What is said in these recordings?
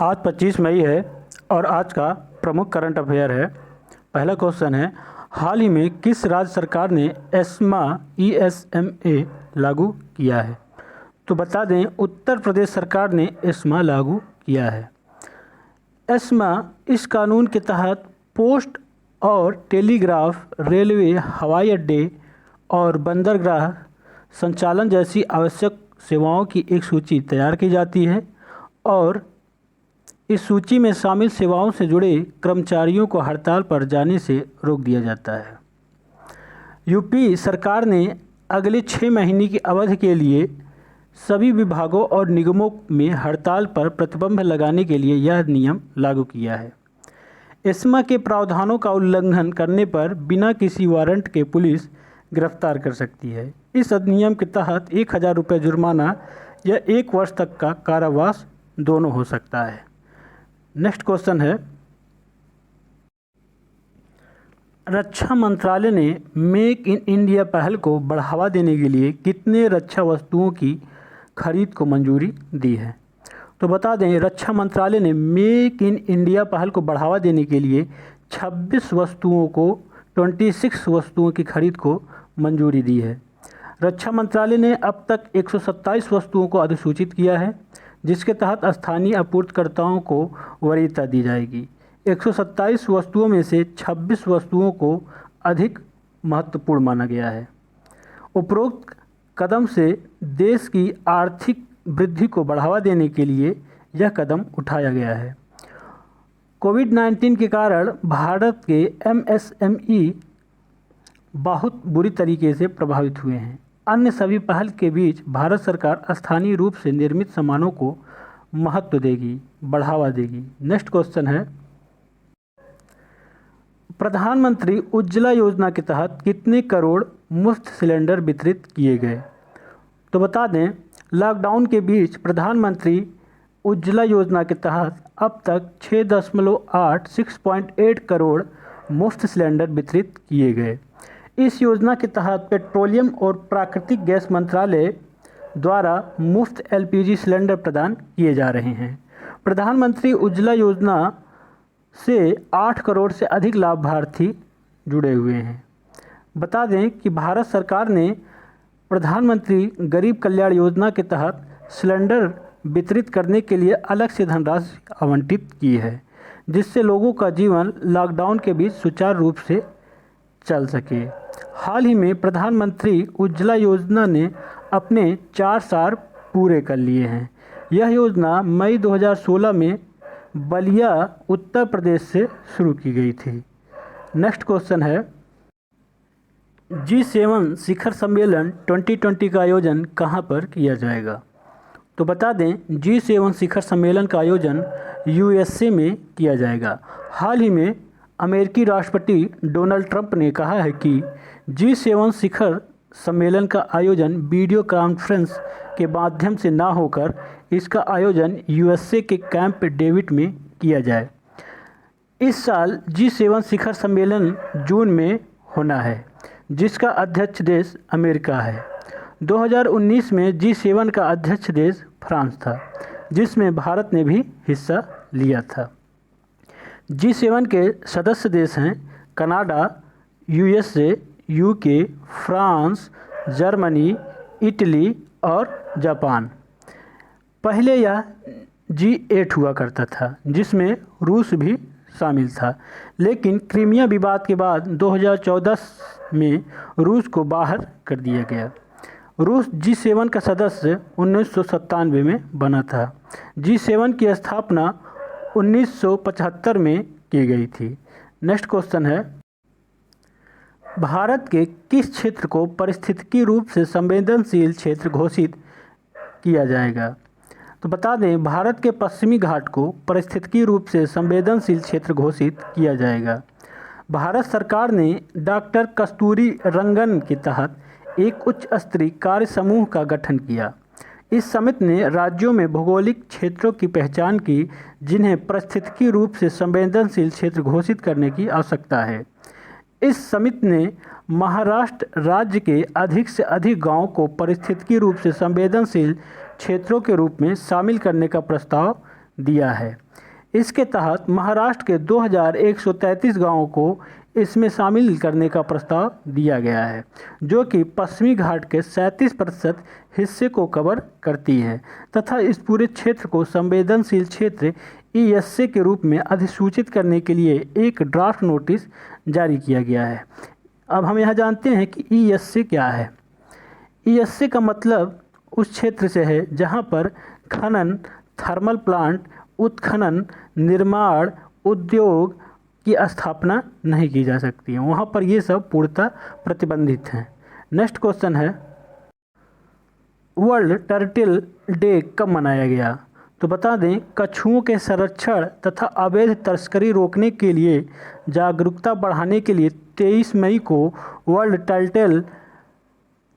आज 25 मई है और आज का प्रमुख करंट अफेयर है। पहला क्वेश्चन है, हाल ही में किस राज्य सरकार ने ESMA लागू किया है? तो बता दें, उत्तर प्रदेश सरकार ने ESMA लागू किया है। ESMA इस कानून के तहत पोस्ट और टेलीग्राफ, रेलवे, हवाई अड्डे और बंदरगाह संचालन जैसी आवश्यक सेवाओं की एक सूची तैयार की जाती है और इस सूची में शामिल सेवाओं से जुड़े कर्मचारियों को हड़ताल पर जाने से रोक दिया जाता है। यूपी सरकार ने अगले 6 महीने की अवधि के लिए सभी विभागों और निगमों में हड़ताल पर प्रतिबंध लगाने के लिए यह नियम लागू किया है। ESMA के प्रावधानों का उल्लंघन करने पर बिना किसी वारंट के पुलिस गिरफ्तार कर सकती है। इस अधिनियम के तहत 1000 रुपये जुर्माना या 1 वर्ष तक का कारावास दोनों हो सकता है। नेक्स्ट क्वेश्चन है, रक्षा मंत्रालय ने मेक इन इंडिया पहल को बढ़ावा देने के लिए कितने रक्षा वस्तुओं की खरीद को मंजूरी दी है? तो बता दें, रक्षा मंत्रालय ने मेक इन इंडिया पहल को बढ़ावा देने के लिए 26 वस्तुओं की खरीद को मंजूरी दी है। रक्षा मंत्रालय ने अब तक 127 वस्तुओं को अधिसूचित किया है, जिसके तहत स्थानीय आपूर्तिकर्ताओं को वरीयता दी जाएगी। 127 वस्तुओं में से 26 वस्तुओं को अधिक महत्वपूर्ण माना गया है। उपरोक्त कदम से देश की आर्थिक वृद्धि को बढ़ावा देने के लिए यह कदम उठाया गया है। कोविड-19 के कारण भारत के MSME बहुत बुरी तरीके से प्रभावित हुए हैं। अन्य सभी पहल के बीच भारत सरकार स्थानीय रूप से निर्मित सामानों को महत्व देगी, बढ़ावा देगी। नेक्स्ट क्वेश्चन है, प्रधानमंत्री उज्ज्वला योजना के तहत कितने करोड़ मुफ्त सिलेंडर वितरित किए गए? तो बता दें, लॉकडाउन के बीच प्रधानमंत्री उज्ज्वला योजना के तहत अब तक 6.8 करोड़ मुफ्त सिलेंडर वितरित किए गए। इस योजना के तहत पेट्रोलियम और प्राकृतिक गैस मंत्रालय द्वारा मुफ्त LPG सिलेंडर प्रदान किए जा रहे हैं। प्रधानमंत्री उज्ज्वला योजना से 8 करोड़ से अधिक लाभार्थी जुड़े हुए हैं। बता दें कि भारत सरकार ने प्रधानमंत्री गरीब कल्याण योजना के तहत सिलेंडर वितरित करने के लिए अलग से धनराशि आवंटित की है, जिससे लोगों का जीवन लॉकडाउन के बीच सुचारू रूप से चल सके। हाल ही में प्रधानमंत्री उज्ज्वला योजना ने अपने 4 साल पूरे कर लिए हैं। यह योजना मई 2016 में बलिया, उत्तर प्रदेश से शुरू की गई थी। नेक्स्ट क्वेश्चन है, G7 शिखर सम्मेलन 2020 का आयोजन कहां पर किया जाएगा? तो बता दें, G7 शिखर सम्मेलन का आयोजन USA में किया जाएगा। हाल ही में अमेरिकी राष्ट्रपति डोनाल्ड ट्रंप ने कहा है कि G7 शिखर सम्मेलन का आयोजन वीडियो कॉन्फ्रेंस के माध्यम से ना होकर इसका आयोजन USA के कैंप डेविड में किया जाए। इस साल G7 शिखर सम्मेलन जून में होना है, जिसका अध्यक्ष देश अमेरिका है। 2019 में G7 का अध्यक्ष देश फ्रांस था, जिसमें भारत ने भी हिस्सा लिया था। G7 के सदस्य देश हैं Canada, USA, UK, France, Germany, Italy और जापान। पहले यह G8 हुआ करता था, जिसमें रूस भी शामिल था, लेकिन क्रीमिया विवाद के बाद 2014 में रूस को बाहर कर दिया गया। रूस G7 का सदस्य 1997 में बना था। G7 की स्थापना 1975 में की गई थी। नेक्स्ट क्वेश्चन है, भारत के किस क्षेत्र को पारिस्थितिकी रूप से संवेदनशील क्षेत्र घोषित किया जाएगा? तो बता दें, भारत के पश्चिमी घाट को पारिस्थितिकी रूप से संवेदनशील क्षेत्र घोषित किया जाएगा। भारत सरकार ने डॉक्टर कस्तूरी रंगन के तहत एक उच्च स्तरीय कार्य समूह का गठन किया। इस समिति ने राज्यों में भौगोलिक क्षेत्रों की पहचान की, जिन्हें पारिस्थितिकी रूप से संवेदनशील क्षेत्र घोषित करने की आवश्यकता है। इस समिति ने महाराष्ट्र राज्य के अधिक से अधिक गांवों को पारिस्थितिकी रूप से संवेदनशील क्षेत्रों के रूप में शामिल करने का प्रस्ताव दिया है। इसके तहत महाराष्ट्र के 2133 गांवों को इसमें शामिल करने का प्रस्ताव दिया गया है, जो कि पश्चिमी घाट के 37% हिस्से को कवर करती है तथा इस पूरे क्षेत्र को संवेदनशील क्षेत्र ESC के रूप में अधिसूचित करने के लिए एक ड्राफ्ट नोटिस जारी किया गया है। अब हम यहाँ जानते हैं कि ESC क्या है। ESC का मतलब उस क्षेत्र से है जहाँ पर खनन, थर्मल प्लांट, उत्खनन, निर्माण, उद्योग की स्थापना नहीं की जा सकती है, वहाँ पर ये सब पूर्णतः प्रतिबंधित हैं। नेक्स्ट क्वेश्चन है, वर्ल्ड टर्टल डे कब मनाया गया? तो बता दें, कछुओं के संरक्षण तथा अवैध तस्करी रोकने के लिए जागरूकता बढ़ाने के लिए 23 मई को वर्ल्ड टर्टल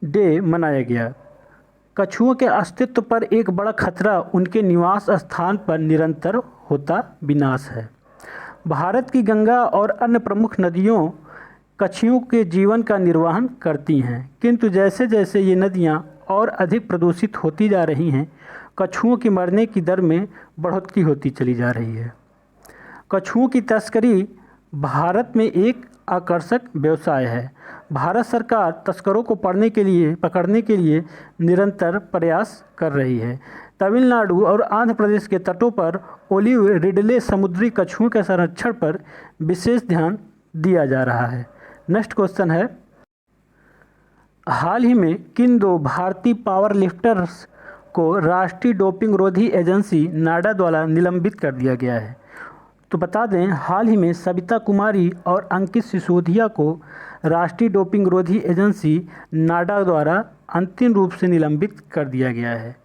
डे मनाया गया। कछुओं के अस्तित्व पर एक बड़ा खतरा उनके निवास स्थान पर निरंतर होता विनाश है। भारत की गंगा और अन्य प्रमुख नदियों कछुओं के जीवन का निर्वहन करती हैं, किंतु जैसे जैसे ये नदियाँ और अधिक प्रदूषित होती जा रही हैं, कछुओं की मरने की दर में बढ़ोतरी होती चली जा रही है। कछुओं की तस्करी भारत में एक आकर्षक व्यवसाय है। भारत सरकार तस्करों को पकड़ने के लिए निरंतर प्रयास कर रही है। तमिलनाडु और आंध्र प्रदेश के तटों पर ओलिव रिडले समुद्री कछुओं के संरक्षण पर विशेष ध्यान दिया जा रहा है। नेक्स्ट क्वेश्चन है, हाल ही में किन 2 भारतीय पावर लिफ्टर्स को राष्ट्रीय डोपिंग रोधी एजेंसी नाडा द्वारा निलंबित कर दिया गया है? तो बता दें, हाल ही में सविता कुमारी और अंकित सिसोदिया को राष्ट्रीय डोपिंग रोधी एजेंसी नाडा द्वारा अंतिम रूप से निलंबित कर दिया गया है।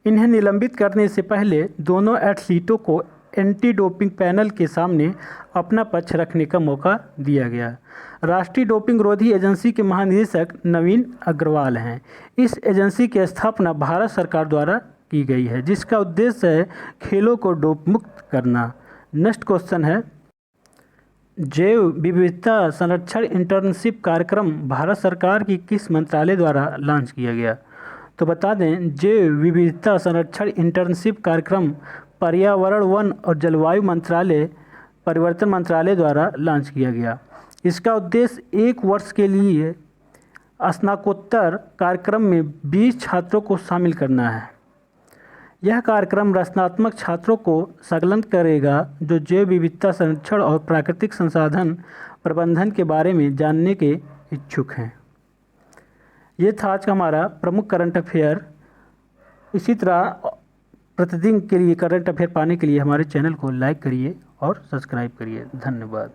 इन्हें निलंबित करने से पहले दोनों एथलीटों को एंटी डोपिंग पैनल के सामने अपना पक्ष रखने का मौका दिया गया। राष्ट्रीय डोपिंग रोधी एजेंसी के महानिदेशक नवीन अग्रवाल हैं। इस एजेंसी की स्थापना भारत सरकार द्वारा की गई है, जिसका उद्देश्य है खेलों को डोप मुक्त करना। नेक्स्ट क्वेश्चन है, जैव विविधता संरक्षण इंटर्नशिप कार्यक्रम भारत सरकार की किस मंत्रालय द्वारा लॉन्च किया गया? तो बता दें, जैव विविधता संरक्षण इंटर्नशिप कार्यक्रम पर्यावरण, वन और जलवायु परिवर्तन मंत्रालय द्वारा लॉन्च किया गया। इसका उद्देश्य 1 वर्ष के लिए स्नातकोत्तर कार्यक्रम में 20 छात्रों को शामिल करना है। यह कार्यक्रम रचनात्मक छात्रों को संलग्न करेगा जो जैव विविधता संरक्षण और प्राकृतिक संसाधन प्रबंधन के बारे में जानने के इच्छुक हैं। ये था आज का हमारा प्रमुख करंट अफेयर। इसी तरह प्रतिदिन के लिए करंट अफेयर पाने के लिए हमारे चैनल को लाइक करिए और सब्सक्राइब करिए। धन्यवाद।